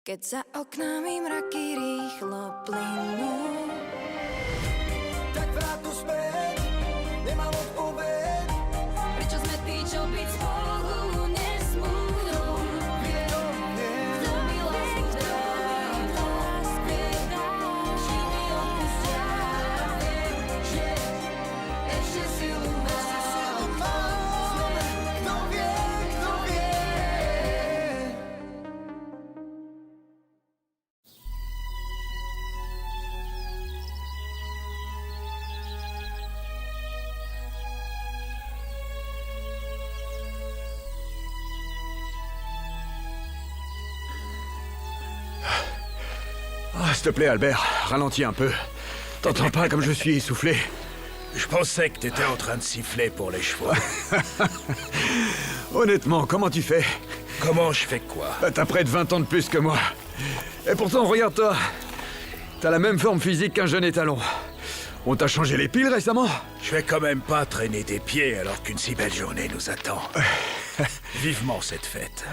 Keď za oknami mraky rýchlo plynú, tak vráť to späť, nemám odpoveď. prečo sme tí, čo byť spolu nesmú? Kto mi lásku dá, či mi odpustia, viem, že ešte silu mám. Kto vie, kto vie. Ah, s'il te plaît, Albert, ralentis un peu. T'entends pas comme je suis essoufflé? Je pensais que t'étais en train de siffler pour les chevaux. Honnêtement, comment tu fais? Comment je fais quoi? T'as près de 20 ans de plus que moi. Et pourtant, regarde-toi. T'as la même forme physique qu'un jeune étalon. On t'a changé les piles récemment? Je vais quand même pas traîner des pieds alors qu'une si belle journée nous attend. Vivement cette fête.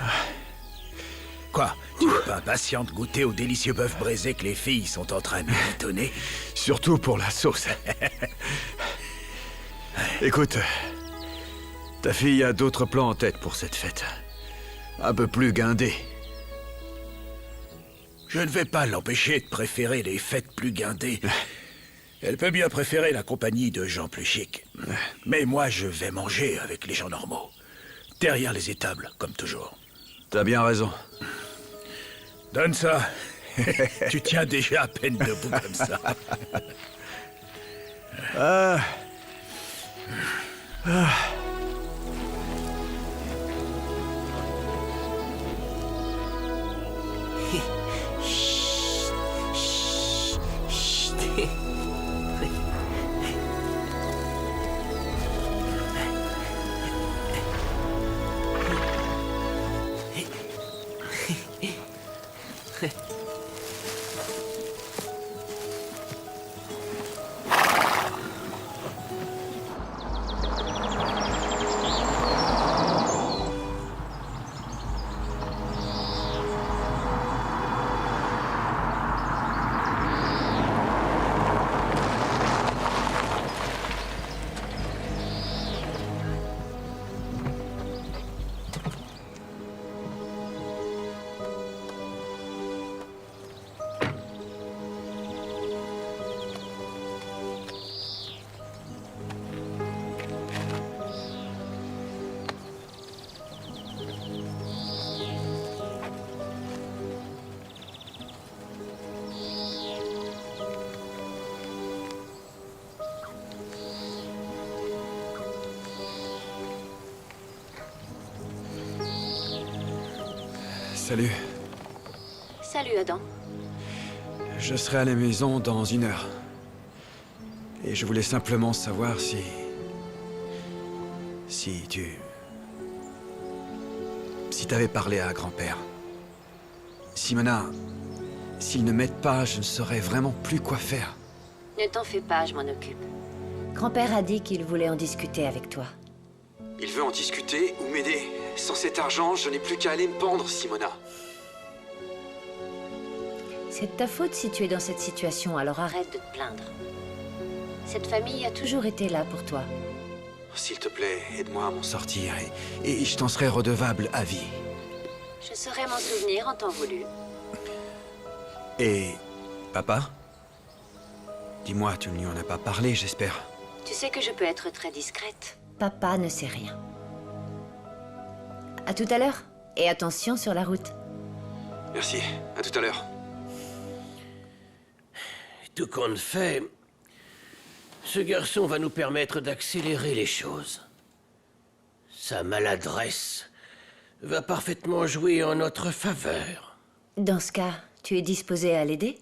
Quoi? Tu n'es pas impatient de goûter au délicieux bœuf braisé que les filles sont en train de mitonner? Surtout pour la sauce. Écoute, ta fille a d'autres plans en tête pour cette fête. Un peu plus guindée. Je ne vais pas l'empêcher de préférer les fêtes plus guindées. Elle peut bien préférer la compagnie de gens plus chics. Mais moi, je vais manger avec les gens normaux. Derrière les étables, comme toujours. T'as bien raison. Donne ça. Tu tiens déjà à peine debout comme ça. Salut. Salut Adam. Je serai à la maison dans 1 heure. Et je voulais simplement savoir si... Si t'avais parlé à grand-père. Simona, s'il ne m'aide pas, je ne saurais vraiment plus quoi faire. Ne t'en fais pas, je m'en occupe. Grand-père a dit qu'il voulait en discuter avec toi. Il veut en discuter ou m'aider. Sans cet argent, je n'ai plus qu'à aller me pendre, Simona. C'est de ta faute si tu es dans cette situation, alors arrête de te plaindre. Cette famille a toujours été là pour toi. S'il te plaît, aide-moi à m'en sortir et je t'en serai redevable à vie. Je saurais m'en souvenir en temps voulu. Et... papa? Dis-moi, tu ne lui en as pas parlé, j'espère. Tu sais que je peux être très discrète. Papa ne sait rien. À tout à l'heure. Et attention sur la route. Merci, à tout à l'heure. Tout compte fait, ce garçon va nous permettre d'accélérer les choses. Sa maladresse va parfaitement jouer en notre faveur. Dans ce cas, tu es disposé à l'aider?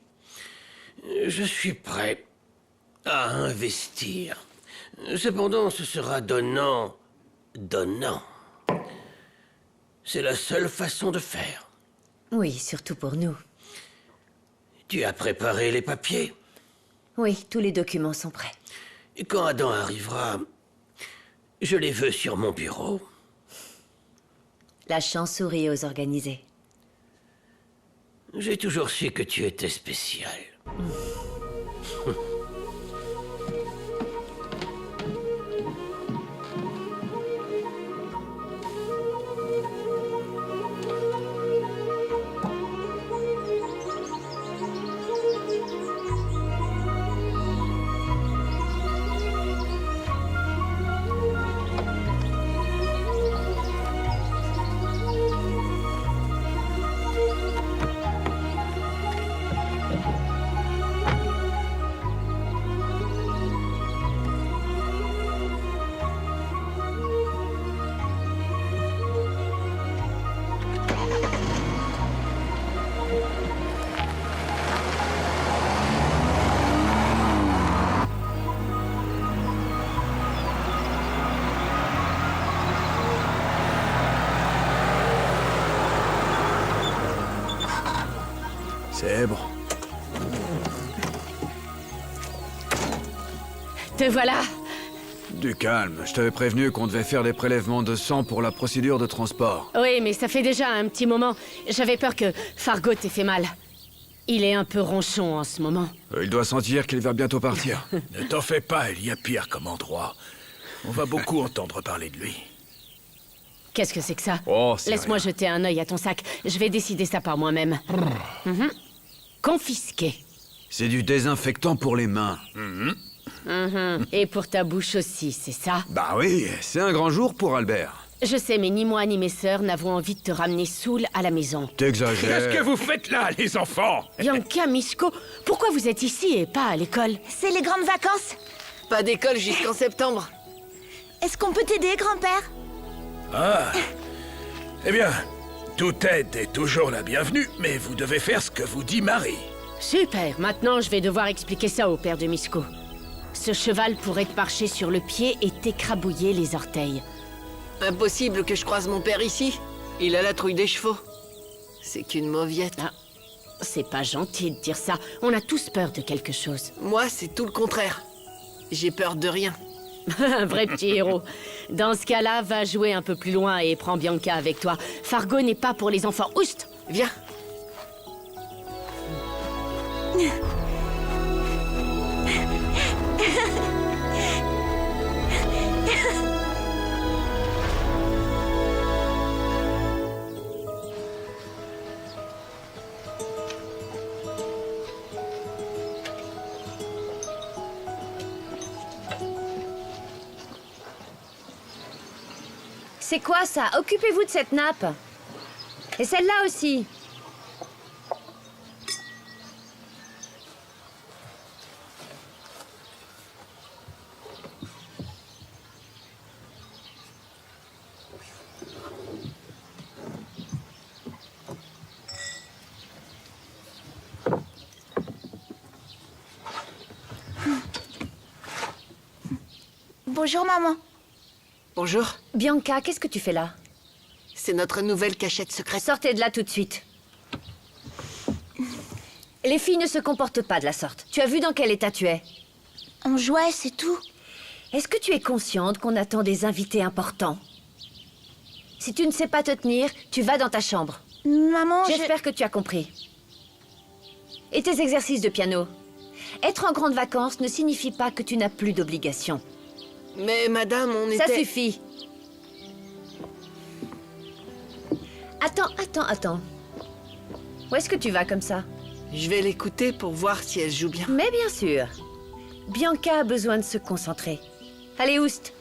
Je suis prêt à investir. Cependant, ce sera donnant, donnant. C'est la seule façon de faire. Oui, surtout pour nous. Tu as préparé les papiers? Oui, tous les documents sont prêts. Et quand Adam arrivera, je les veux sur mon bureau. La chance sourit aux organisés. J'ai toujours su que tu étais spécial. C'est bon. Te voilà. Du calme, je t'avais prévenu qu'on devait faire des prélèvements de sang pour la procédure de transport. Oui, mais ça fait déjà un petit moment. J'avais peur que Fargo t'ait fait mal. Il est un peu ronchon en ce moment. Il doit sentir qu'il va bientôt partir. Ne t'en fais pas, il y a pire comme endroit. On va beaucoup entendre parler de lui. Qu'est-ce que c'est que ça? Oh, c'est Laisse-moi rien. jeter un œil à ton sac. Je vais décider ça par moi-même. Mhm. Confisqué. C'est du désinfectant pour les mains. Et pour ta bouche aussi, c'est ça? Bah oui, c'est un grand jour pour Albert. Je sais, mais ni moi ni mes sœurs n'avons envie de te ramener saoul à la maison. T'exagères. Qu'est-ce que vous faites là, les enfants? Bianca, Misko, pourquoi vous êtes ici et pas à l'école? C'est les grandes vacances. Pas d'école jusqu'en septembre. Est-ce qu'on peut t'aider, grand-père? Ah. Eh bien, toute aide est toujours la bienvenue, mais vous devez faire ce que vous dit Marie. Super, maintenant je vais devoir expliquer ça au père de Misko. Ce cheval pourrait te marcher sur le pied et t'écrabouiller les orteils. Impossible que je croise mon père ici. Il a la trouille des chevaux. C'est qu'une mauviette. Ah, c'est pas gentil de dire ça. On a tous peur de quelque chose. Moi, c'est tout le contraire. J'ai peur de rien. Un vrai petit héros. Dans ce cas-là, va jouer un peu plus loin et prends Bianca avec toi. Fargo n'est pas pour les enfants. Oust! Viens. C'est quoi ça? Occupez-vous de cette nappe. Et celle-là aussi. Bonjour, maman. Bonjour. Bianca, qu'est-ce que tu fais là? C'est notre nouvelle cachette secrète. Sortez de là tout de suite. Les filles ne se comportent pas de la sorte. Tu as vu dans quel état tu es? On jouait, c'est tout. Est-ce que tu es consciente qu'on attend des invités importants? Si tu ne sais pas te tenir, tu vas dans ta chambre. Maman, J'espère que tu as compris. Et tes exercices de piano? Être en grandes vacances ne signifie pas que tu n'as plus d'obligations. Mais madame, on Ça était... suffit. Attends. Où est-ce que tu vas comme ça? Je vais l'écouter pour voir si elle joue bien. Mais bien sûr. Bianca a besoin de se concentrer. Allez, Oust.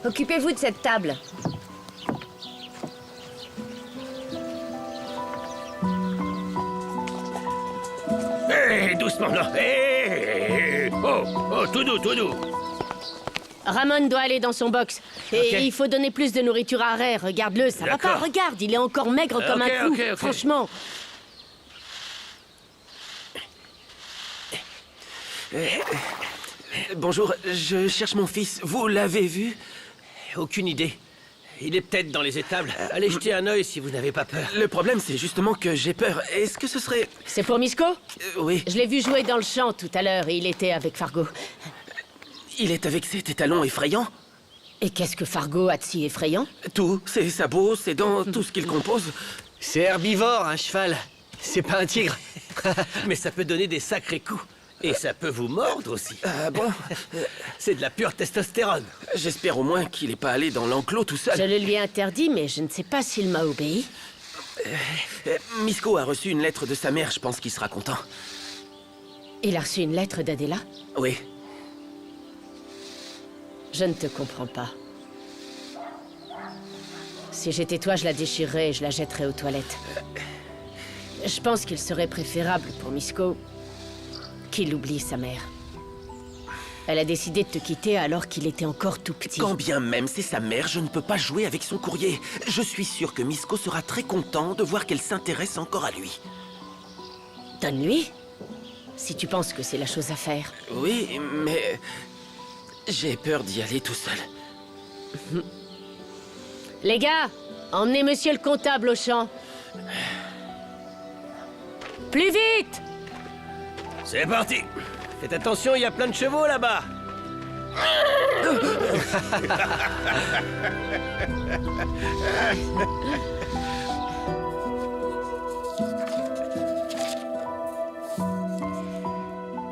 Occupez-vous de cette table. Hé, doucement, non. Hé, oh, tout doux, tout doux. Ramon doit aller dans son box. Et Ok. il faut donner plus de nourriture à Ray. Regarde-le, ça va pas. D'accord. Regarde, il est encore maigre comme Ok, un pou. ok. Franchement. Bonjour, je cherche mon fils. Vous l'avez vu? Aucune idée. Il est peut-être dans les étables. Allez jeter un œil si vous n'avez pas peur. Le problème, c'est justement que j'ai peur. Est-ce que ce serait... C'est pour Misko? Oui, Je l'ai vu jouer dans le champ tout à l'heure et il était avec Fargo. il est avec ses tétalons effrayants. Et qu'est-ce que Fargo a de si effrayant? Tout, ses sabots, ses dents, tout ce qu'il compose. C'est herbivore, un cheval. C'est pas un tigre. Mais ça peut donner des sacrés coups. Et ça peut vous mordre aussi. Ah bon? C'est de la pure testostérone. J'espère au moins qu'il est pas allé dans l'enclos tout seul. Je le lui ai interdit, mais je ne sais pas s'il m'a obéi. Misko a reçu une lettre de sa mère, je pense qu'il sera content. Il a reçu une lettre d'Adela? Oui. Je ne te comprends pas. Si j'étais toi, je la déchirerais et je la jetterais aux toilettes. Je pense qu'il serait préférable pour Misko qu'il oublie sa mère. Elle a décidé de te quitter alors qu'il était encore tout petit. Quand bien même c'est sa mère, je ne peux pas jouer avec son courrier. Je suis sûr que Misko sera très content de voir qu'elle s'intéresse encore à lui. Donne-lui, si tu penses que c'est la chose à faire. Oui, mais... j'ai peur d'y aller tout seul. Les gars, emmenez monsieur le comptable au champ. Plus vite! C'est parti. Faites attention, il y a plein de chevaux là-bas.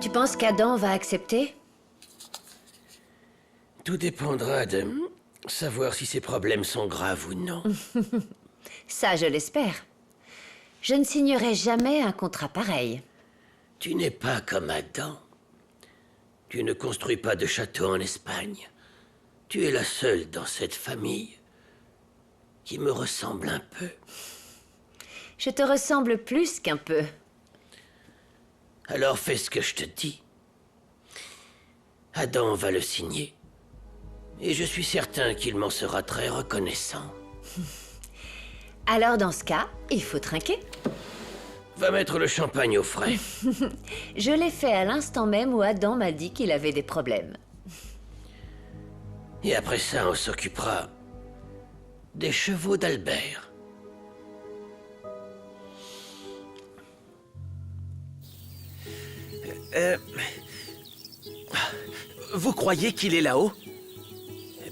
Tu penses qu'Adam va accepter? Tout dépendra de savoir si ces problèmes sont graves ou non. Ça, je l'espère. Je ne signerai jamais un contrat pareil. Tu n'es pas comme Adam. Tu ne construis pas de château en Espagne. Tu es la seule dans cette famille qui me ressemble un peu. Je te ressemble plus qu'un peu. Alors fais ce que je te dis. Adam va le signer. Et je suis certain qu'il m'en sera très reconnaissant. Alors dans ce cas, il faut trinquer. Va mettre le champagne au frais. Je l'ai fait à l'instant même où Adam m'a dit qu'il avait des problèmes. Et après ça, on s'occupera des chevaux d'Albert. Vous croyez qu'il est là-haut?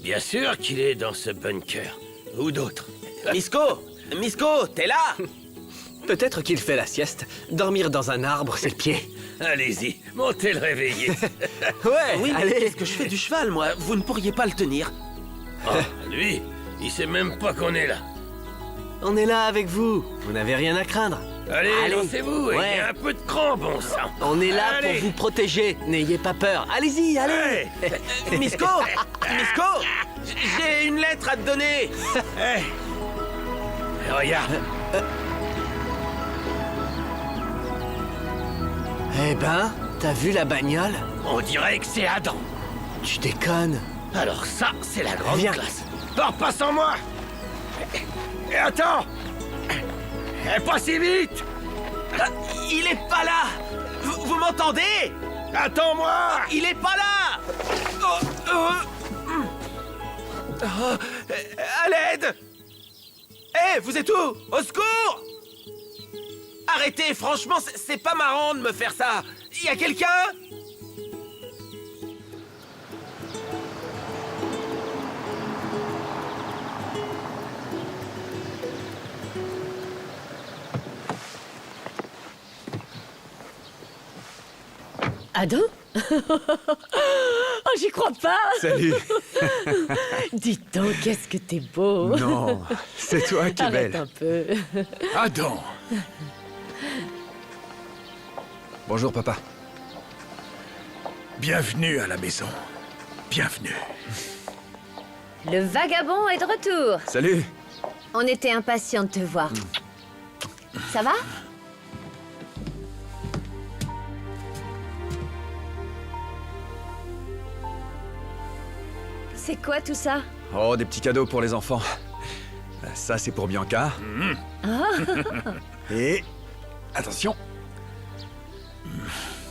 Bien sûr qu'il est dans ce bunker. Ou d'autres. Misko! Misko, t'es là? Peut-être qu'il fait la sieste. Dormir dans un arbre, c'est le pied. Allez-y, montez le réveiller. Ouais, Oui, mais allez. qu'est-ce que je fais du cheval, moi? Vous ne pourriez pas le tenir. Oh, lui, il sait même pas qu'on est là. On est là avec vous. Vous n'avez rien à craindre. Allez, lancez-vous, Ouais. ayez un peu de cran, bon sang. On est là Allez. pour vous protéger. N'ayez pas peur. Allez-y, allez. Hey. Misko! Misko! J'ai une lettre à te donner! Hey. Regarde, Eh ben, t'as vu la bagnole? on dirait que c'est Adam. Tu déconnes. Alors ça, c'est la grande Viens. classe. Pars pas sans moi. Et attends. Pas si vite. Ah, il est pas là! Vous m'entendez? Attends-moi. Il est pas là! À l'aide! Hé, vous êtes où? Au secours! Arrêtez, franchement, c'est pas marrant de me faire ça. Y a quelqu'un? Adam? Oh, j'y crois pas! Salut. Dis donc, qu'est-ce que t'es beau! Non, c'est toi qui es Arrête belle. un peu. Adam. Bonjour, papa. Bienvenue à la maison. Bienvenue. Le vagabond est de retour. Salut. On était impatients de te voir. Ça va? C'est quoi tout ça? Oh, des petits cadeaux pour les enfants. Ça, c'est pour Bianca. Et... attention.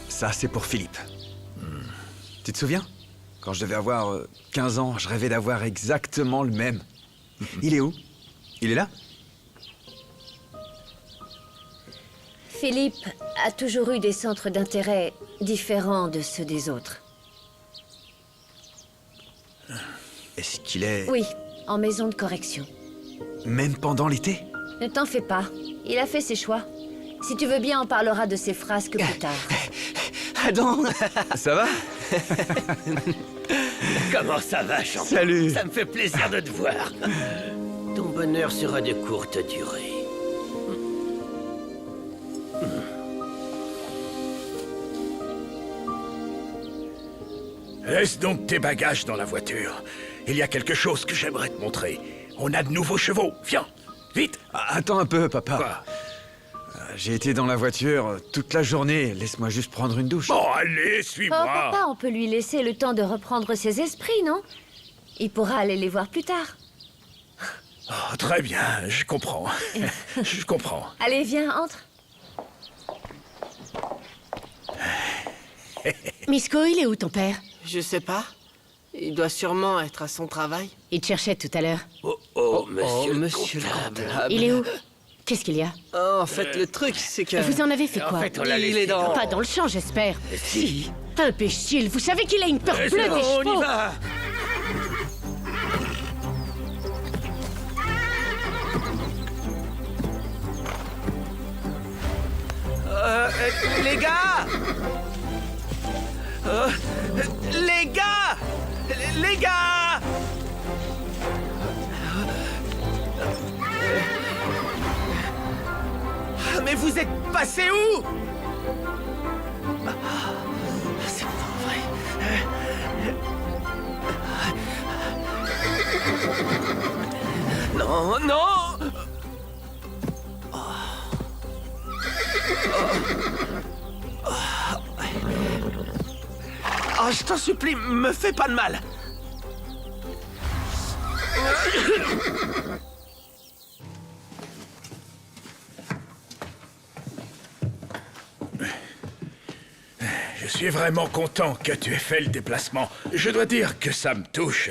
Ça, c'est pour Philippe. Tu te souviens? Quand je devais avoir 15 ans, je rêvais d'avoir exactement le même. Il est où? Il est là? Philippe a toujours eu des centres d'intérêt différents de ceux des autres. Est-ce qu'il est... Oui, en maison de correction. Même pendant l'été? Ne t'en fais pas, il a fait ses choix. Si tu veux bien, on parlera de ses frasques plus tard. Adam. Ça va? Comment ça va, champion? Salut. Ça me fait plaisir de te voir. Ton bonheur sera de courte durée. Laisse donc tes bagages dans la voiture. Il y a quelque chose que j'aimerais te montrer. On a de nouveaux chevaux. Viens, vite. Attends un peu, papa. Quoi? J'ai été dans la voiture toute la journée. Laisse-moi juste prendre une douche. Bon, allez, Oh, suis-moi. papa, on peut lui laisser le temps de reprendre ses esprits, non? Il pourra aller les voir plus tard. Oh, très bien, je comprends. Je comprends. Allez, viens, entre. Misko, il est où ton père? Je sais pas. Il doit sûrement être à son travail. Il te cherchait tout à l'heure. Oh, monsieur, monsieur le comptable. Il est où? Qu'est-ce qu'il y a? Oh, en fait, le truc, c'est que... Vous en avez fait En quoi? fait, on l'a Il laissé est dans... Pas dans le champ, j'espère. Si. Imbécile, vous savez qu'il a une peur bleue des On y chevaux. va. Les gars Les gars Les gars Mais vous êtes passés où? C'est pas vrai. Non, non. Oh, je t'en supplie, me fais pas de mal. Je suis vraiment content que tu aies fait le déplacement. Je dois dire que ça me touche.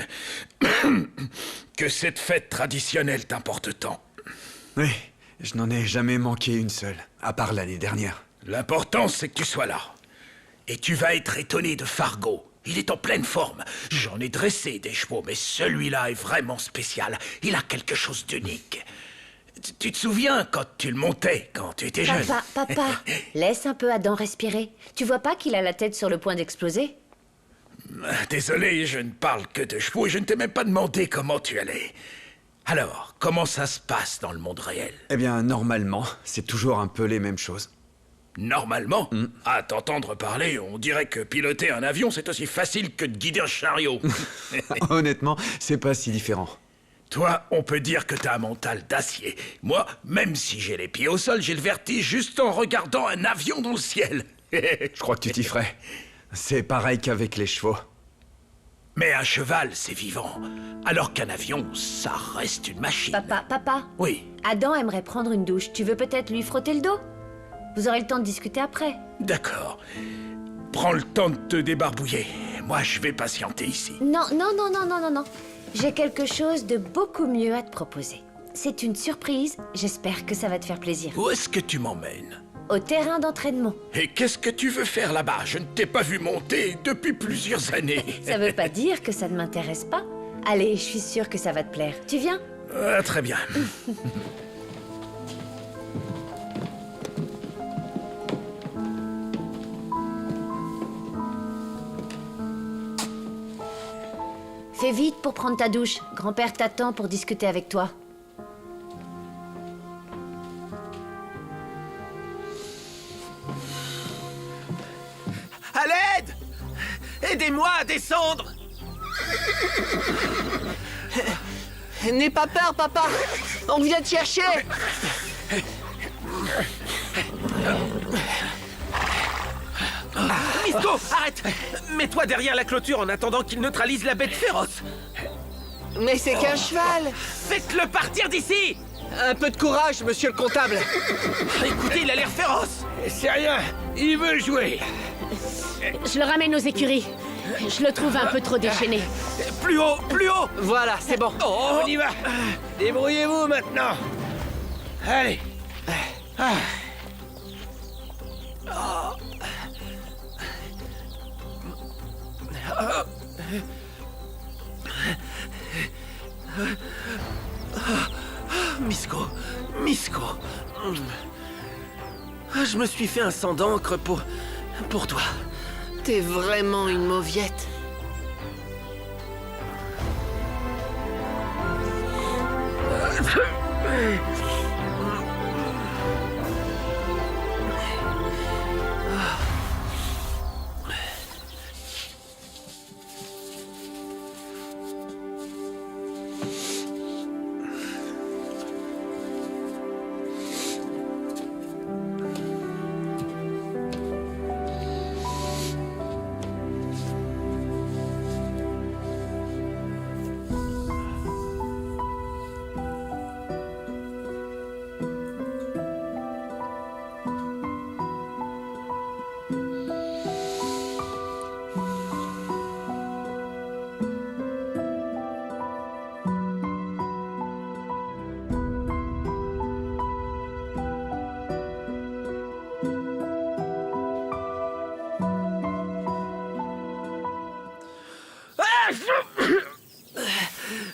Que cette fête traditionnelle t'importe tant. Oui, je n'en ai jamais manqué une seule, à part l'année dernière. L'important, c'est que tu sois là. Et tu vas être étonné de Fargo. Il est en pleine forme. J'en ai dressé des chevaux, mais celui-là est vraiment spécial. Il a quelque chose d'unique. Tu te souviens quand tu le montais, quand tu étais jeune? Papa, laisse un peu Adam respirer. Tu vois pas qu'il a la tête sur le point d'exploser? Désolé, je ne parle que de chevaux et je ne t'ai même pas demandé comment tu allais. Alors, comment ça se passe dans le monde réel? Eh bien, normalement, c'est toujours un peu les mêmes choses. Normalement, à t'entendre parler, on dirait que piloter un avion, c'est aussi facile que de guider un chariot. Honnêtement, c'est pas si différent. Toi, on peut dire que t'as un mental d'acier. Moi, même si j'ai les pieds au sol, j'ai le vertige juste en regardant un avion dans le ciel. Je crois que tu t'y ferais. C'est pareil qu'avec les chevaux. Mais un cheval, c'est vivant. Alors qu'un avion, ça reste une machine. Papa, Oui, Adam aimerait prendre une douche. Tu veux peut-être lui frotter le dos? Vous aurez le temps de discuter après. d'accord. Prends le temps de te débarbouiller. Moi, je vais patienter ici. Non. J'ai quelque chose de beaucoup mieux à te proposer. C'est une surprise, j'espère que ça va te faire plaisir. Où est-ce que tu m'emmènes? Au terrain d'entraînement. Et qu'est-ce que tu veux faire là-bas? Je ne t'ai pas vu monter depuis plusieurs années. Ça veut pas dire que ça ne m'intéresse pas. Allez, je suis sûre que ça va te plaire. Tu viens? Très bien. Fais vite pour prendre ta douche. Grand-père t'attend pour discuter avec toi. À l'aide! Aidez-moi à descendre! N'aie pas peur, papa. On vient te chercher. Misko, arrête! Mets-toi derrière la clôture en attendant qu'il neutralise la bête féroce! Mais c'est qu'un cheval. Faites-le partir d'ici! Un peu de courage, monsieur le comptable. Écoutez, il a l'air féroce! C'est rien, il veut jouer. Je le ramène aux écuries. Je le trouve un peu trop déchaîné. Plus haut, plus haut! Voilà, c'est bon. Oh, On y va. Débrouillez-vous maintenant. Allez. Misko, Misko. Je me suis fait un sang d'encre pour toi. T'es vraiment une mauviette.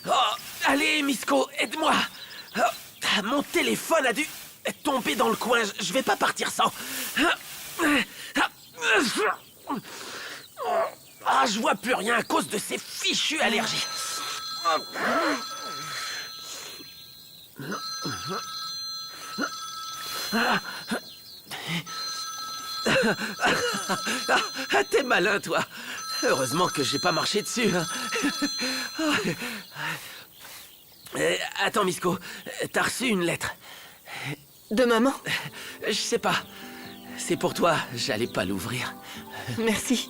Oh, allez, Misko, aide-moi. Mon téléphone a dû tomber dans le coin. Je vais pas partir sans. Ah, je vois plus rien à cause de ces fichues allergies. T'es malin, toi. Heureusement que j'ai pas marché dessus. Hein. Attends, Misko, t'as reçu une lettre. De maman? Je sais pas. C'est pour toi, j'allais pas l'ouvrir. Merci.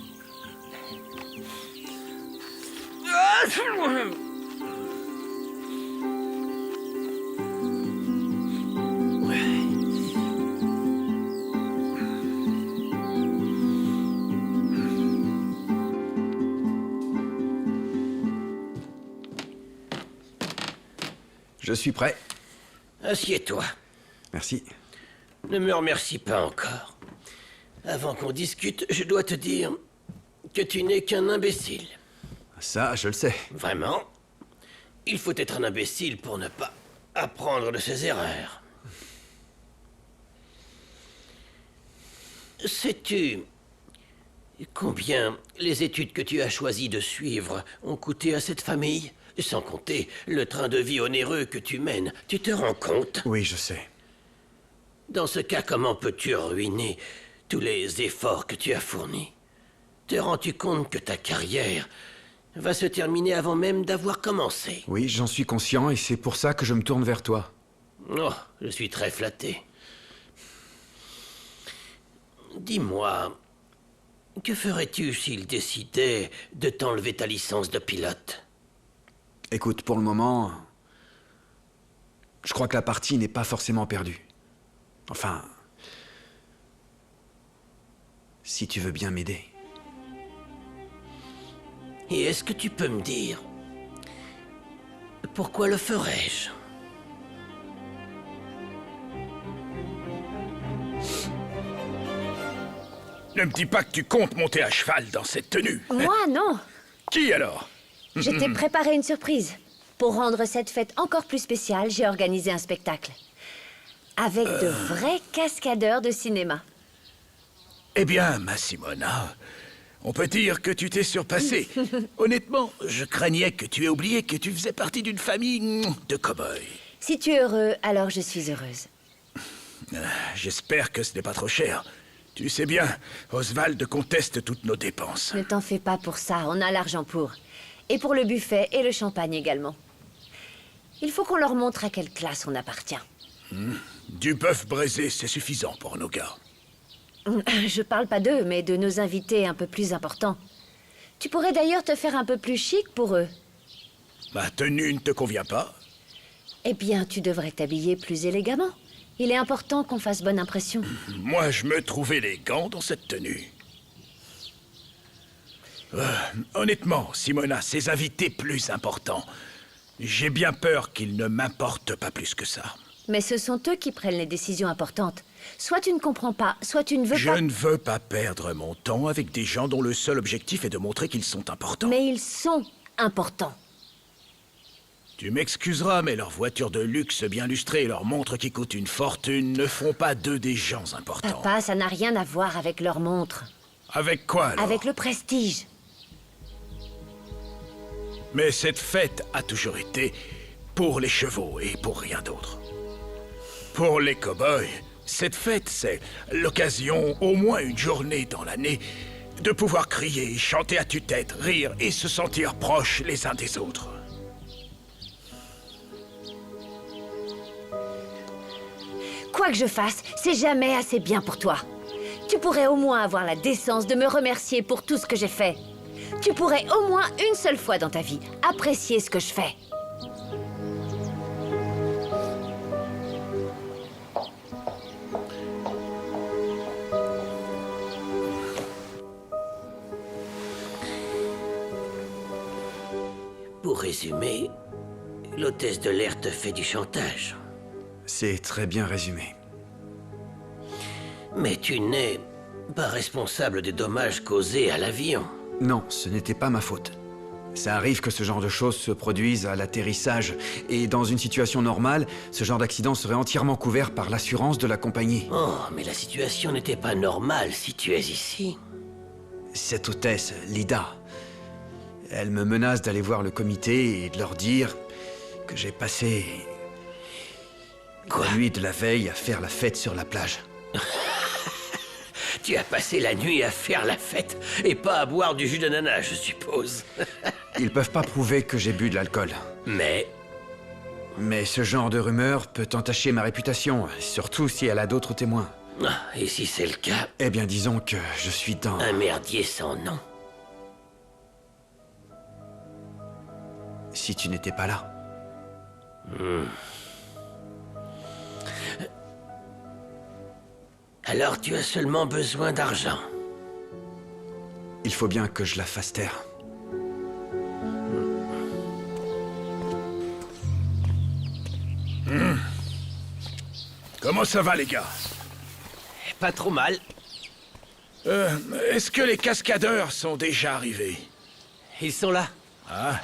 Je suis prêt. Assieds-toi. Merci. Ne me remercie pas encore. Avant qu'on discute, je dois te dire que tu n'es qu'un imbécile. Ça, je le sais. Vraiment? Il faut être un imbécile pour ne pas apprendre de ses erreurs. Sais-tu combien les études que tu as choisi de suivre ont coûté à cette famille? Sans compter le train de vie onéreux que tu mènes. Tu te rends compte? Oui, je sais. Dans ce cas, comment peux-tu ruiner tous les efforts que tu as fournis? Te rends-tu compte que ta carrière va se terminer avant même d'avoir commencé? Oui, j'en suis conscient et c'est pour ça que je me tourne vers toi. Oh, je suis très flatté. Dis-moi, que ferais-tu s'il décidait de t'enlever ta licence de pilote? Écoute, pour le moment, je crois que la partie n'est pas forcément perdue. Enfin, si tu veux bien m'aider. Et est-ce que tu peux me dire pourquoi le ferais-je? Ne me dis pas que tu comptes monter à cheval dans cette tenue. Moi, non. Qui alors? Je t'ai préparé une surprise. Pour rendre cette fête encore plus spéciale, j'ai organisé un spectacle. Avec de vrais cascadeurs de cinéma. Eh bien, ma Simona, on peut dire que tu t'es surpassée. Honnêtement, je craignais que tu aies oublié que tu faisais partie d'une famille de cow-boys. Si tu es heureux, alors je suis heureuse. J'espère que ce n'est pas trop cher. Tu sais bien, Oswald conteste toutes nos dépenses. Ne t'en fais pas pour ça, on a l'argent pour. Et pour le buffet et le champagne également. Il faut qu'on leur montre à quelle classe on appartient. Du bœuf braisé, c'est suffisant pour nos gars. Je parle pas d'eux, mais de nos invités un peu plus importants. Tu pourrais d'ailleurs te faire un peu plus chic pour eux. Ma tenue ne te convient pas? Eh bien, tu devrais t'habiller plus élégamment. Il est important qu'on fasse bonne impression. Moi, je me trouve élégant dans cette tenue. Honnêtement, Simona, ces invités plus importants, j'ai bien peur qu'ils ne m'importent pas plus que ça. Mais ce sont eux qui prennent les décisions importantes. Soit tu ne comprends pas, soit tu ne veux Je pas... ne veux pas perdre mon temps avec des gens dont le seul objectif est de montrer qu'ils sont importants. Mais ils sont importants. Tu m'excuseras, mais leurs voitures de luxe bien lustrées et leurs montres qui coûtent une fortune ne font pas d'eux des gens importants. Papa, ça n'a rien à voir avec leur montre. Avec quoi, alors? Avec le prestige. Mais cette fête a toujours été pour les chevaux et pour rien d'autre. Pour les cow-boys, cette fête, c'est l'occasion, au moins une journée dans l'année, de pouvoir crier, chanter à tue-tête, rire et se sentir proches les uns des autres. Quoi que je fasse, c'est jamais assez bien pour toi. Tu pourrais au moins avoir la décence de me remercier pour tout ce que j'ai fait. Tu pourrais au moins une seule fois dans ta vie apprécier ce que je fais. Pour résumer, l'hôtesse de l'air te fait du chantage. C'est très bien résumé. Mais tu n'es pas responsable des dommages causés à l'avion. Non, ce n'était pas ma faute. Ça arrive que ce genre de choses se produisent à l'atterrissage, et dans une situation normale, ce genre d'accident serait entièrement couvert par l'assurance de la compagnie. Oh, mais la situation n'était pas normale si tu es ici. Cette hôtesse, Lida, elle me menace d'aller voir le comité et de leur dire que j'ai passé la nuit de la veille à faire la fête sur la plage. Tu as passé la nuit à faire la fête et pas à boire du jus d'ananas, je suppose. Ils peuvent pas prouver que j'ai bu de l'alcool. Mais ce genre de rumeur peut entacher ma réputation, surtout si elle a d'autres témoins. Et si c'est le cas? Eh bien, disons que je suis dans... Un merdier sans nom. Si tu n'étais pas là. Alors tu as seulement besoin d'argent. Il faut bien que je la fasse taire. Comment ça va, les gars? Pas trop mal. Est-ce que les cascadeurs sont déjà arrivés? Ils sont là. Ah.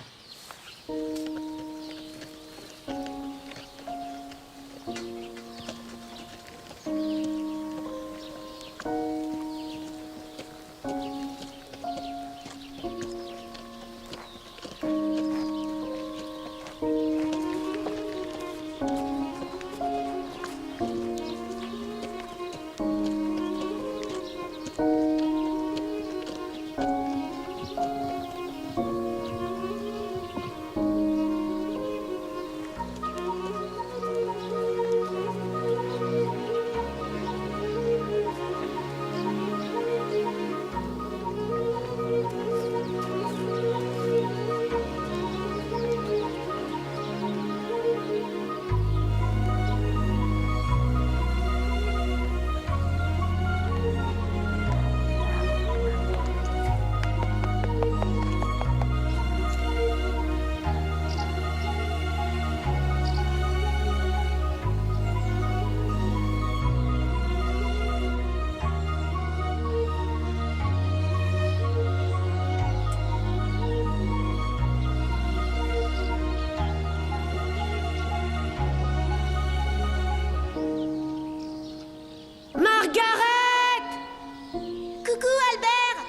Coucou Albert!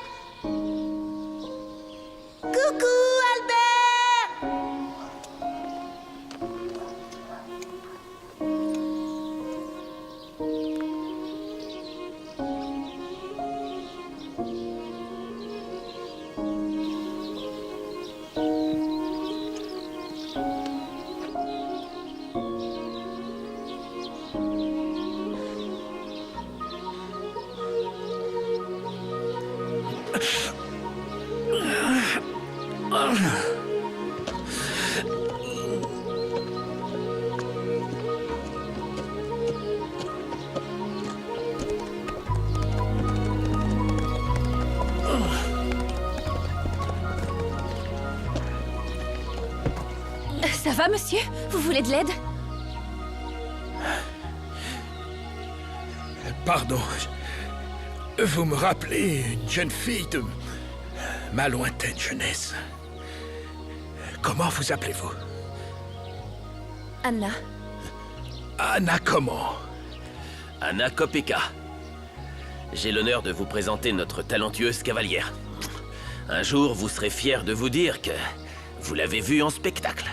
Coucou Albert! Ça va, monsieur? Vous voulez de l'aide? Pardon. Vous me rappelez une jeune fille de ma lointaine jeunesse. Comment vous appelez-vous? Anna. Anna comment? Anna Kopeka. J'ai l'honneur de vous présenter notre talentueuse cavalière. Un jour, vous serez fiers de vous dire que vous l'avez vue en spectacle.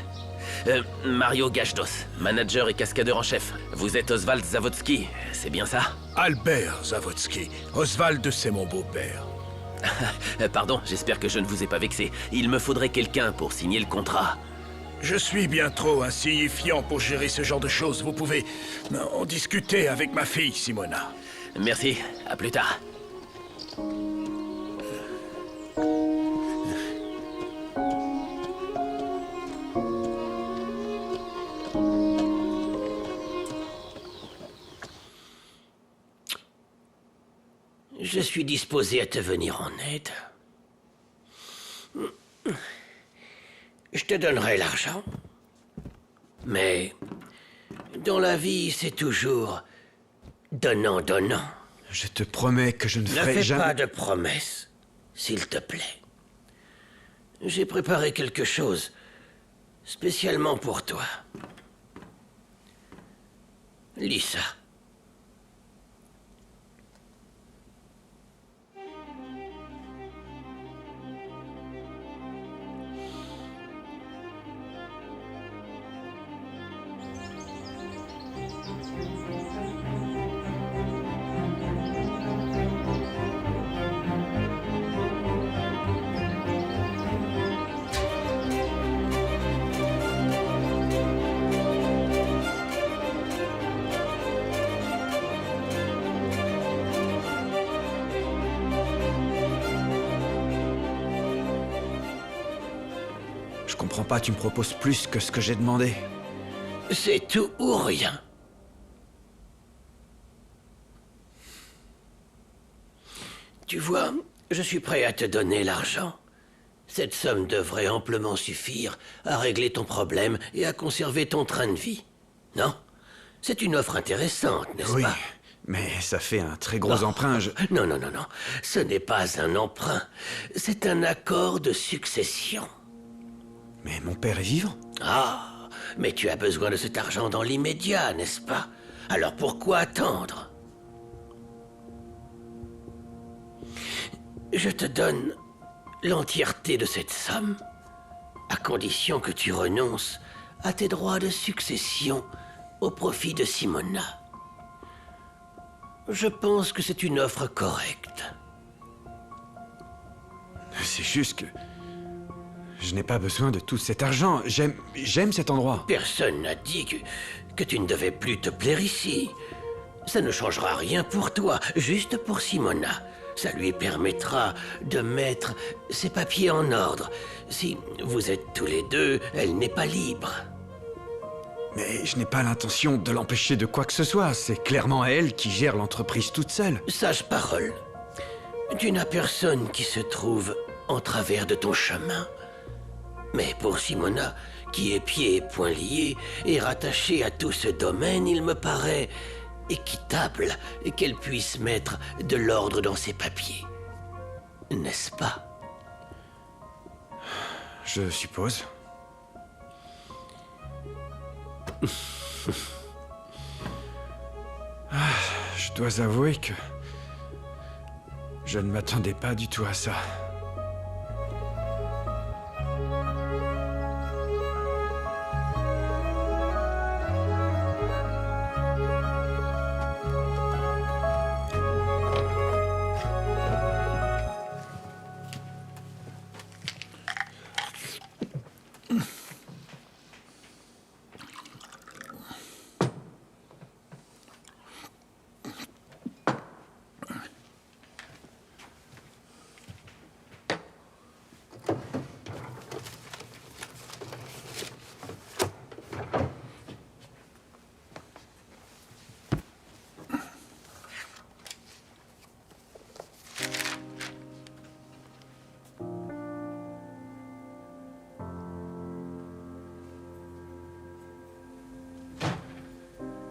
Mario Gajdos, manager et cascadeur en chef. Vous êtes Oswald Zawodski, c'est bien ça? Albert Zawodski. Oswald, c'est mon beau-père. Pardon, j'espère que je ne vous ai pas vexé. Il me faudrait quelqu'un pour signer le contrat. Je suis bien trop insignifiant pour gérer ce genre de choses. Vous pouvez en discuter avec ma fille, Simona. Merci, à plus tard. Je suis disposé à te venir en aide. Je te donnerai l'argent. Mais dans la vie, c'est toujours donnant. Je te promets que je ne Ne ferai fais jamais... pas de promesses, s'il te plaît. J'ai préparé quelque chose spécialement pour toi. Lis ça. Je comprends pas, tu me proposes plus que ce que j'ai demandé. C'est tout ou rien. Tu vois, je suis prêt à te donner l'argent. Cette somme devrait amplement suffire à régler ton problème et à conserver ton train de vie. Non? C'est une offre intéressante, n'est-ce Oui, pas? mais ça fait un très gros emprunt. Non. Ce n'est pas un emprunt. C'est un accord de succession. Mais mon père est vivant? Ah, mais tu as besoin de cet argent dans l'immédiat, n'est-ce pas? Alors pourquoi attendre? Je te donne l'entièreté de cette somme, à condition que tu renonces à tes droits de succession au profit de Simona. Je pense que c'est une offre correcte. C'est juste que... je n'ai pas besoin de tout cet argent. J'aime cet endroit. Personne n'a dit que tu ne devais plus te plaire ici. Ça ne changera rien pour toi, juste pour Simona. Ça lui permettra de mettre ses papiers en ordre. Si vous êtes tous les deux, elle n'est pas libre. Mais je n'ai pas l'intention de l'empêcher de quoi que ce soit. C'est clairement elle qui gère l'entreprise toute seule. Sage parole. Tu n'as personne qui se trouve en travers de ton chemin. Mais pour Simona, qui est pieds et poings liés et rattachée à tout ce domaine, il me paraît équitable qu'elle puisse mettre de l'ordre dans ses papiers. N'est-ce pas? Je suppose. Je dois avouer que... je ne m'attendais pas du tout à ça.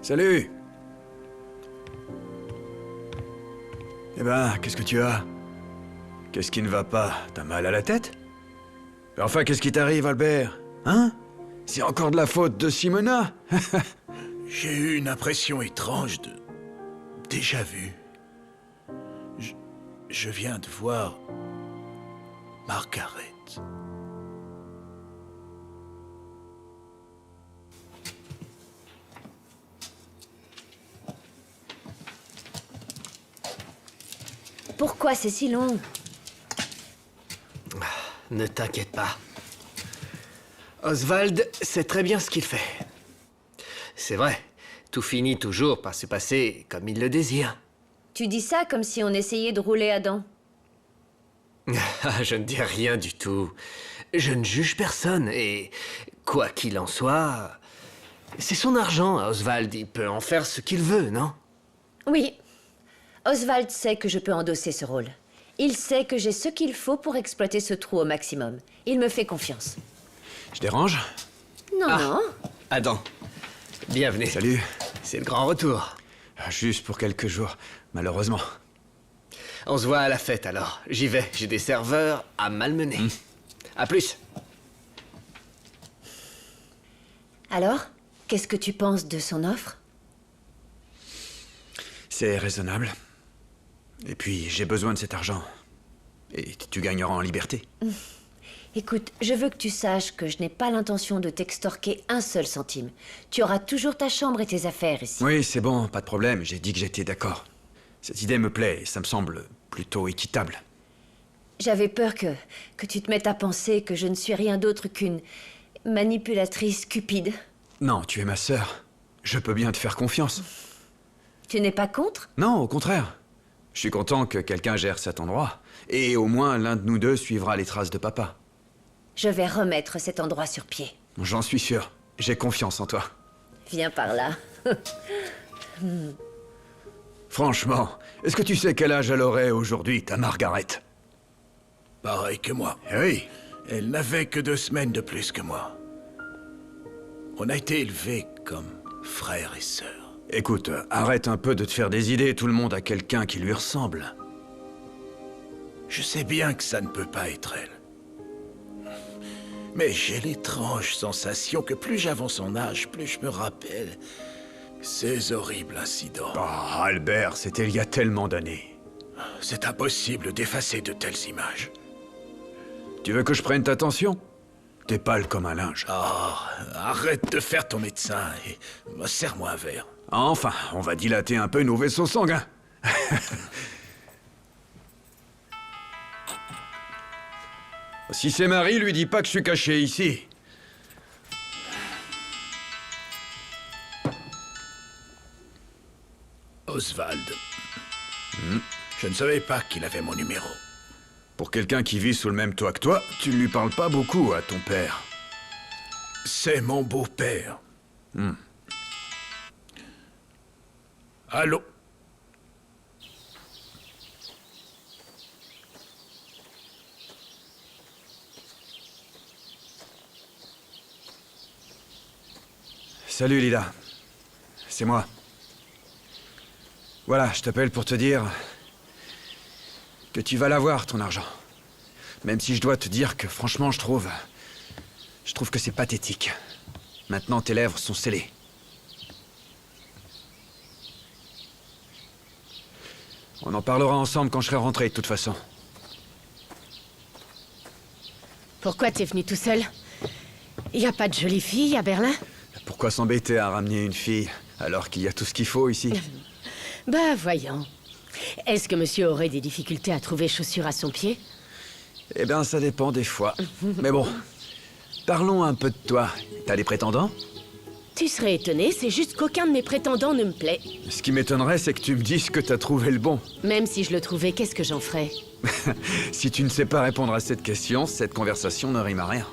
Salut! Eh ben, qu'est-ce que tu as? Qu'est-ce qui ne va pas? T'as mal à la tête? Enfin, qu'est-ce qui t'arrive, Albert? Hein? C'est encore de la faute de Simona. J'ai eu une impression étrange de déjà vu. Je viens de voir Margaret. Pourquoi c'est si long? Ne t'inquiète pas. Oswald sait très bien ce qu'il fait. C'est vrai, tout finit toujours par se passer comme il le désire. Tu dis ça comme si on essayait de rouler Adam. Je ne dis rien du tout. Je ne juge personne et, quoi qu'il en soit, c'est son argent, Oswald. Il peut en faire ce qu'il veut, non? Oui. Oswald sait que je peux endosser ce rôle. Il sait que j'ai ce qu'il faut pour exploiter ce trou au maximum. Il me fait confiance. Je dérange? Non, non. Adam, bienvenue. Salut. C'est le grand retour. Juste pour quelques jours, malheureusement. On se voit à la fête alors. J'y vais, j'ai des serveurs à malmener. À plus. Alors, qu'est-ce que tu penses de son offre? C'est raisonnable. Et puis, j'ai besoin de cet argent. Et tu gagneras en liberté. Écoute, je veux que tu saches que je n'ai pas l'intention de t'extorquer un seul centime. Tu auras toujours ta chambre et tes affaires ici. Oui, c'est bon, pas de problème. J'ai dit que j'étais d'accord. Cette idée me plaît et ça me semble plutôt équitable. J'avais peur que tu te mettes à penser que je ne suis rien d'autre qu'une manipulatrice cupide. Non, tu es ma sœur. Je peux bien te faire confiance. Tu n'es pas contre? Non, au contraire. Je suis content que quelqu'un gère cet endroit. Et au moins, l'un de nous deux suivra les traces de papa. Je vais remettre cet endroit sur pied. J'en suis sûr. J'ai confiance en toi. Viens par là. Franchement, est-ce que tu sais quel âge elle aurait aujourd'hui, ta Margaret? Pareil que moi. Eh oui. Elle n'avait que 2 semaines de plus que moi. On a été élevés comme frères et sœurs. Écoute, arrête un peu de te faire des idées. Tout le monde a quelqu'un qui lui ressemble. Je sais bien que ça ne peut pas être elle. Mais j'ai l'étrange sensation que plus j'avance en âge, plus je me rappelle ces horribles incidents. Oh, Albert, c'était il y a tellement d'années. C'est impossible d'effacer de telles images. Tu veux que je prenne ta tension? T'es pâle comme un linge. Oh, arrête de faire ton médecin et serre-moi un verre. Enfin, on va dilater un peu nos vaisseaux sanguins. Si c'est Marie, lui dis pas que je suis caché ici. Oswald. Je ne savais pas qu'il avait mon numéro. Pour quelqu'un qui vit sous le même toit que toi, tu ne lui parles pas beaucoup à ton père. C'est mon beau-père. Allô? Salut Lila. C'est moi. Voilà, je t'appelle pour te dire que tu vas l'avoir, ton argent. Même si je dois te dire que franchement, je trouve que c'est pathétique. Maintenant, tes lèvres sont scellées. On en parlera ensemble quand je serai rentré, de toute façon. Pourquoi t'es venu tout seul? Y a pas de jolie fille à Berlin? Pourquoi s'embêter à ramener une fille alors qu'il y a tout ce qu'il faut ici? Bah, voyons. Est-ce que monsieur aurait des difficultés à trouver chaussures à son pied? Eh bien, ça dépend des fois. Mais bon, parlons un peu de toi. T'as des prétendants? Tu serais étonné, c'est juste qu'aucun de mes prétendants ne me plaît. Ce qui m'étonnerait, c'est que tu me dises que t'as trouvé le bon. Même si je le trouvais, qu'est-ce que j'en ferais? Si tu ne sais pas répondre à cette question, cette conversation ne rime à rien.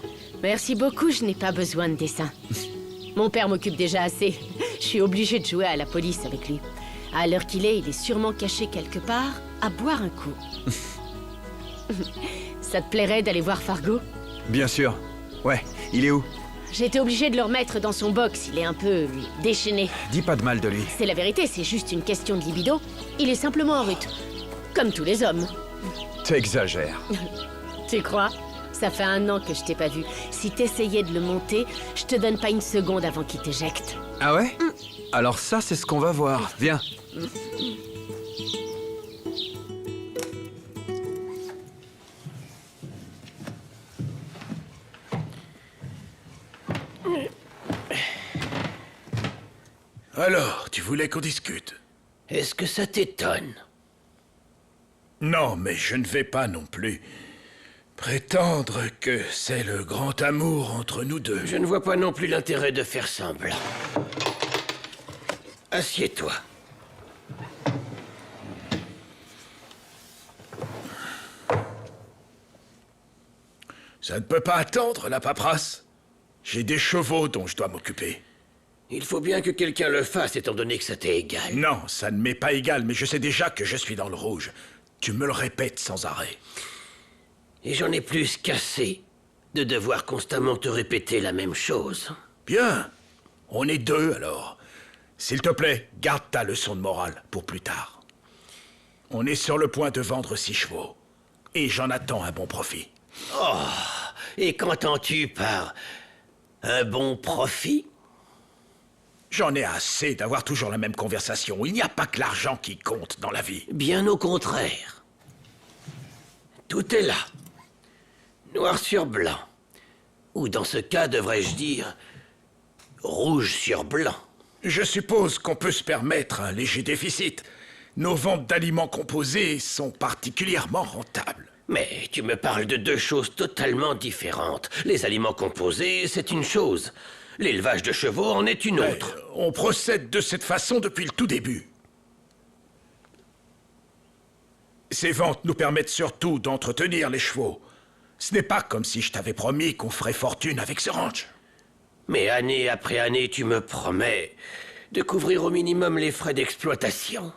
Merci beaucoup, je n'ai pas besoin de dessin. Mon père m'occupe déjà assez. Je suis obligée de jouer à la police avec lui. À l'heure qu'il est, il est sûrement caché quelque part, à boire un coup. Ça te plairait d'aller voir Fargo? Bien sûr. Ouais, il est où? J'ai été obligée de le remettre dans son box, il est un peu déchaîné. Dis pas de mal de lui. C'est la vérité, c'est juste une question de libido. Il est simplement en rut. Comme tous les hommes. T'exagères. Tu crois? Ça fait 1 an que je t'ai pas vu. Si t'essayais de le monter, je te donne pas une seconde avant qu'il t'éjecte. Ah ouais? Alors ça, c'est ce qu'on va voir. Viens. Alors, tu voulais qu'on discute? Est-ce que ça t'étonne? Non, mais je ne vais pas non plus prétendre que c'est le grand amour entre nous deux. Je ne vois pas non plus l'intérêt de faire semblant. Assieds-toi. Ça ne peut pas attendre, la paperasse. J'ai des chevaux dont je dois m'occuper. Il faut bien que quelqu'un le fasse, étant donné que ça t'est égal. Non, ça ne m'est pas égal, mais je sais déjà que je suis dans le rouge. Tu me le répètes sans arrêt. Et j'en ai plus qu'assez de devoir constamment te répéter la même chose. Bien. On est 2, alors. S'il te plaît, garde ta leçon de morale pour plus tard. On est sur le point de vendre 6 chevaux. Et j'en attends un bon profit. Oh, et qu'entends-tu par un bon profit? J'en ai assez d'avoir toujours la même conversation. Il n'y a pas que l'argent qui compte dans la vie. Bien au contraire. Tout est là. Noir sur blanc. Ou dans ce cas, devrais-je dire, rouge sur blanc. Je suppose qu'on peut se permettre un léger déficit. Nos ventes d'aliments composés sont particulièrement rentables. Mais tu me parles de 2 choses totalement différentes. Les aliments composés, c'est une chose. L'élevage de chevaux en est une autre. On procède de cette façon depuis le tout début. Ces ventes nous permettent surtout d'entretenir les chevaux. Ce n'est pas comme si je t'avais promis qu'on ferait fortune avec ce ranch. Mais année après année, tu me promets de couvrir au minimum les frais d'exploitation.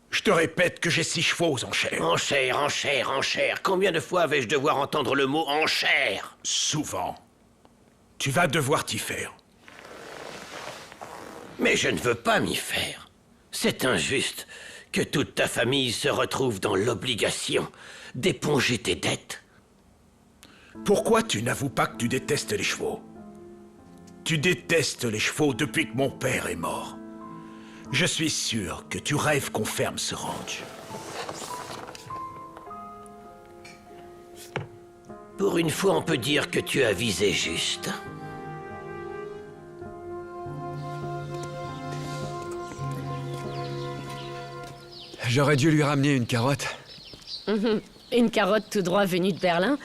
Je te répète que j'ai 6 chevaux aux enchères. Enchères, enchères, enchères. Combien de fois vais-je devoir entendre le mot enchères? Souvent. Tu vas devoir t'y faire. Mais je ne veux pas m'y faire. C'est injuste que toute ta famille se retrouve dans l'obligation d'éponger tes dettes. Pourquoi tu n'avoues pas que tu détestes les chevaux? Tu détestes les chevaux depuis que mon père est mort. Je suis sûr que tu rêves qu'on ferme ce ranch. Pour une fois, on peut dire que tu as visé juste. J'aurais dû lui ramener une carotte. Une carotte tout droit venue de Berlin.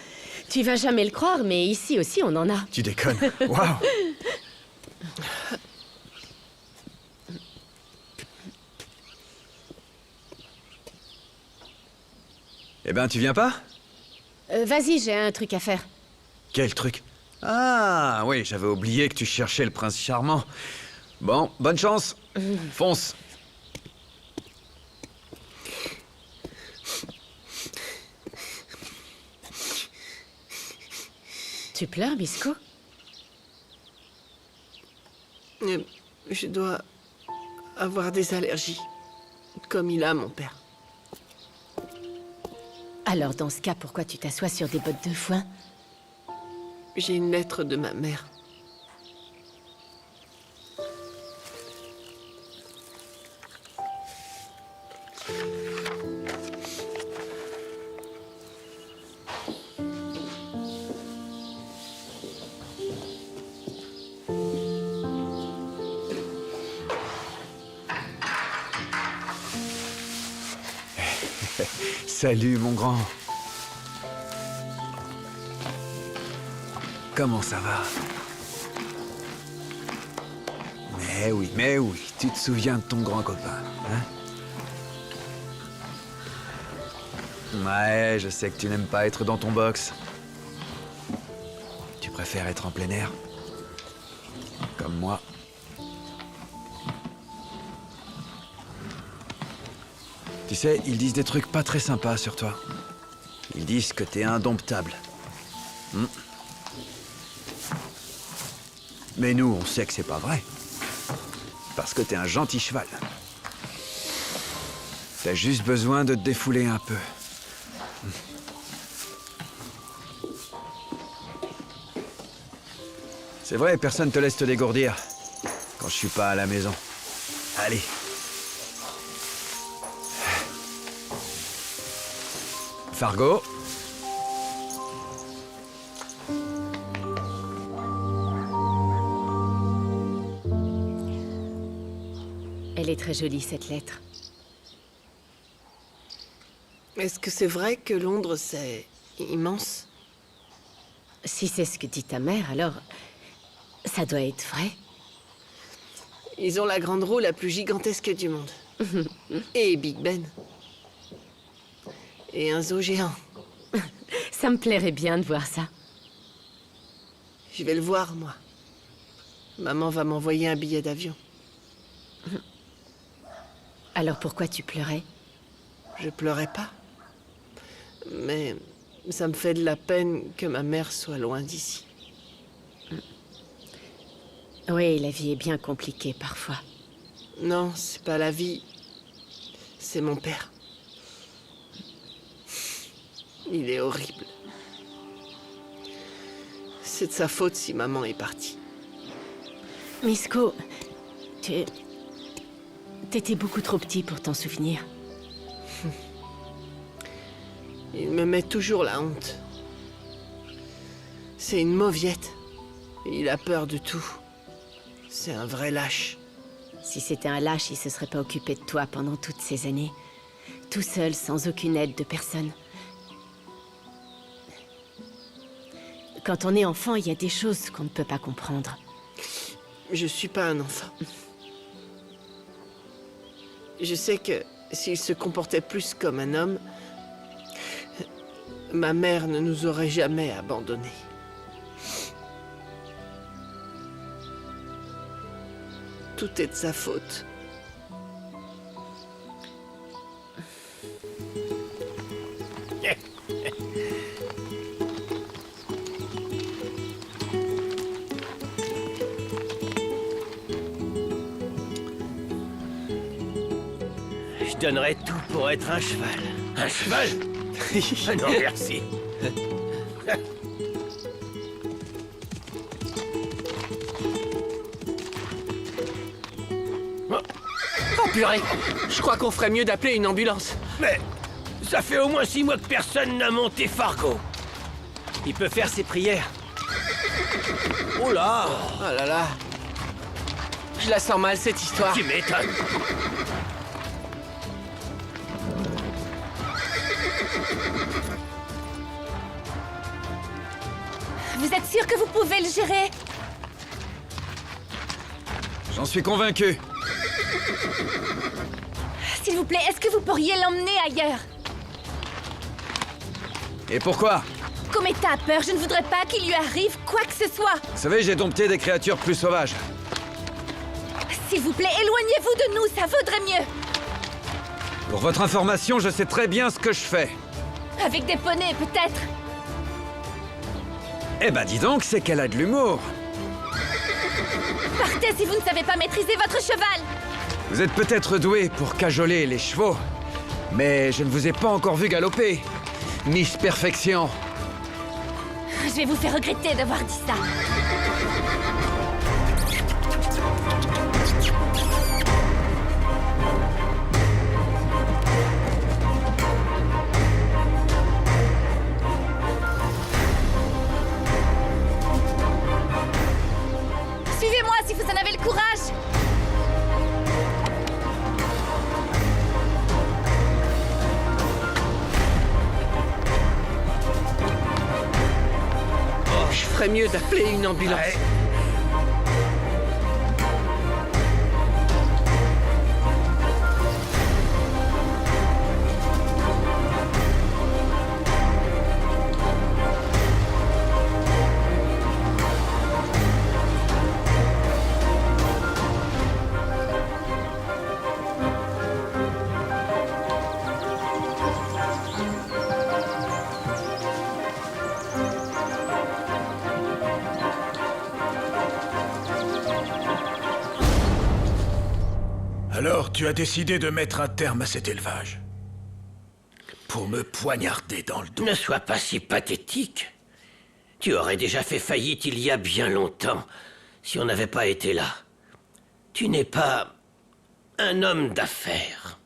Tu vas jamais le croire, mais ici aussi on en a. Tu déconnes. Waouh. Eh ben, tu viens pas? Vas-y, j'ai un truc à faire. Quel truc? Ah, oui, j'avais oublié que tu cherchais le prince charmant. Bon, bonne chance. Fonce. Tu pleures, Bisco? Je dois avoir des allergies, comme il a, mon père. Alors, dans ce cas, pourquoi tu t'assois sur des bottes de foin? J'ai une lettre de ma mère. Salut, mon grand. Comment ça va? Mais oui, tu te souviens de ton grand copain, hein? Ouais, je sais que tu n'aimes pas être dans ton box. Tu préfères être en plein air. Comme moi. Tu sais, ils disent des trucs pas très sympas sur toi. Ils disent que t'es indomptable. Mais nous, on sait que c'est pas vrai. Parce que t'es un gentil cheval. T'as juste besoin de te défouler un peu. C'est vrai, personne te laisse te dégourdir quand je suis pas à la maison. Allez. Fargo. Elle est très jolie, cette lettre. Est-ce que c'est vrai que Londres, c'est immense? Si c'est ce que dit ta mère, alors ça doit être vrai. Ils ont la grande roue la plus gigantesque du monde. Et Big Ben. Et un zoo géant. Ça me plairait bien de voir ça. Je vais le voir, moi. Maman va m'envoyer un billet d'avion. Alors pourquoi tu pleurais? Je pleurais pas. Mais ça me fait de la peine que ma mère soit loin d'ici. Oui, la vie est bien compliquée parfois. Non, c'est pas la vie. C'est mon père. Il est horrible. C'est de sa faute si maman est partie. Misko, t'étais beaucoup trop petit pour t'en souvenir. Il me met toujours la honte. C'est une mauviette. Il a peur de tout. C'est un vrai lâche. Si c'était un lâche, il se serait pas occupé de toi pendant toutes ces années. Tout seul, sans aucune aide de personne. Quand on est enfant, il y a des choses qu'on ne peut pas comprendre. Je suis pas un enfant. Je sais que s'il se comportait plus comme un homme, ma mère ne nous aurait jamais abandonnés. Tout est de sa faute. Je donnerais tout pour être un cheval. Un cheval? Ah non, merci. Oh purée! Je crois qu'on ferait mieux d'appeler une ambulance. Mais ça fait au moins 6 mois que personne n'a monté Fargo. Il peut faire ses prières. Oh là! Oh là là! Je la sens mal, cette histoire. Tu m'étonnes. Vous êtes sûr que vous pouvez le gérer? J'en suis convaincu. S'il vous plaît, est-ce que vous pourriez l'emmener ailleurs? Et pourquoi? Cometa a peur, je ne voudrais pas qu'il lui arrive quoi que ce soit. Vous savez, j'ai dompté des créatures plus sauvages. S'il vous plaît, éloignez-vous de nous, ça vaudrait mieux. Pour votre information, je sais très bien ce que je fais. Avec des poneys, peut-être. Eh ben dis donc, c'est qu'elle a de l'humour. Partez si vous ne savez pas maîtriser votre cheval. Vous êtes peut-être doué pour cajoler les chevaux, mais je ne vous ai pas encore vu galoper. Miss Perfection. Je vais vous faire regretter d'avoir dit ça. Suivez-moi si vous en avez le courage. Je ferais mieux d'appeler une ambulance. Ouais. Alors, tu as décidé de mettre un terme à cet élevage. Pour me poignarder dans le dos. Ne sois pas si pathétique. Tu aurais déjà fait faillite il y a bien longtemps, si on n'avait pas été là. Tu n'es pas un homme d'affaires.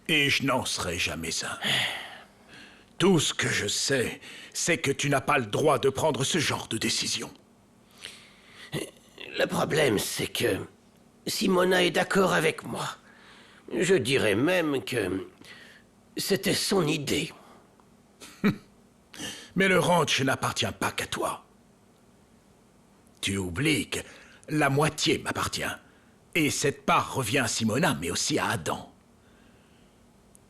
Et je n'en serai jamais un. Tout ce que je sais, c'est que tu n'as pas le droit de prendre ce genre de décision. Le problème, c'est que Simona est d'accord avec moi. Je dirais même que c'était son idée. Mais le ranch n'appartient pas qu'à toi. Tu oublies que la moitié m'appartient. Et cette part revient à Simona, mais aussi à Adam.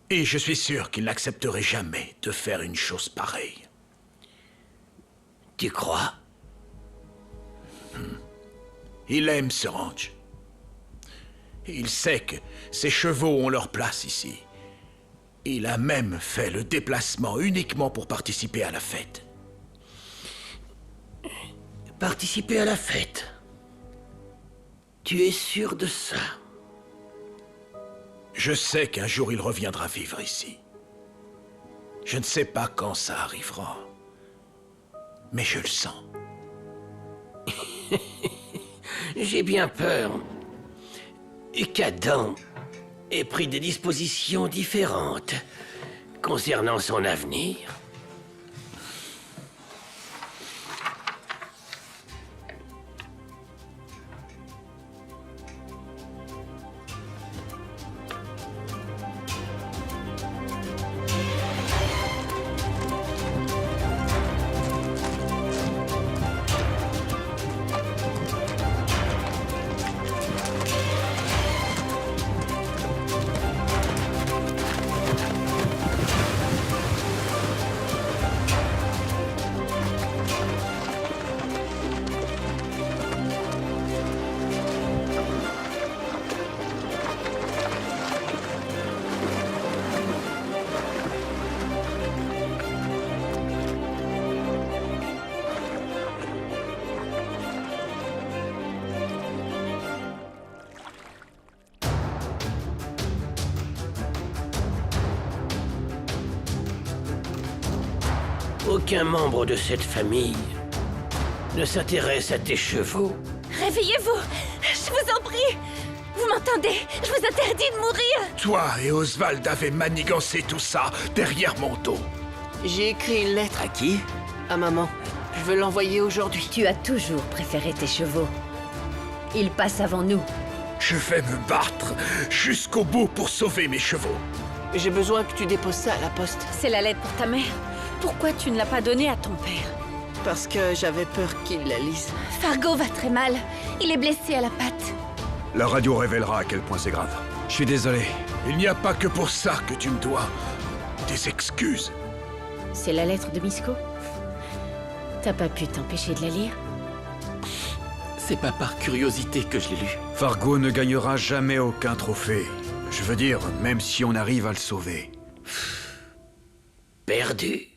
Et je suis sûr qu'il n'accepterait jamais de faire une chose pareille. Tu crois? Il aime ce ranch. Il sait que ses chevaux ont leur place ici. Il a même fait le déplacement uniquement pour participer à la fête. Participer à la fête? Tu es sûr de ça? Je sais qu'un jour il reviendra vivre ici. Je ne sais pas quand ça arrivera. Mais je le sens. J'ai bien peur qu'Adam ait pris des dispositions différentes concernant son avenir. Aucun membre de cette famille ne s'intéresse à tes chevaux. Réveillez-vous! Je vous en prie! Vous m'entendez? Je vous interdis de mourir! Toi et Oswald avez manigancé tout ça derrière mon dos. J'ai écrit une lettre À qui? à maman. Je veux l'envoyer aujourd'hui. Tu as toujours préféré tes chevaux. Ils passent avant nous. Je vais me battre jusqu'au bout pour sauver mes chevaux. J'ai besoin que tu déposes ça à la poste. C'est la lettre pour ta mère. Pourquoi tu ne l'as pas donnée à ton père? Parce que j'avais peur qu'il la lise. Fargo va très mal. Il est blessé à la patte. La radio révélera à quel point c'est grave. Je suis désolé. Il n'y a pas que pour ça que tu me dois des excuses. C'est la lettre de Misko? T'as pas pu t'empêcher de la lire? C'est pas par curiosité que je l'ai lu. Fargo ne gagnera jamais aucun trophée. Je veux dire, même si on arrive à le sauver. Perdu.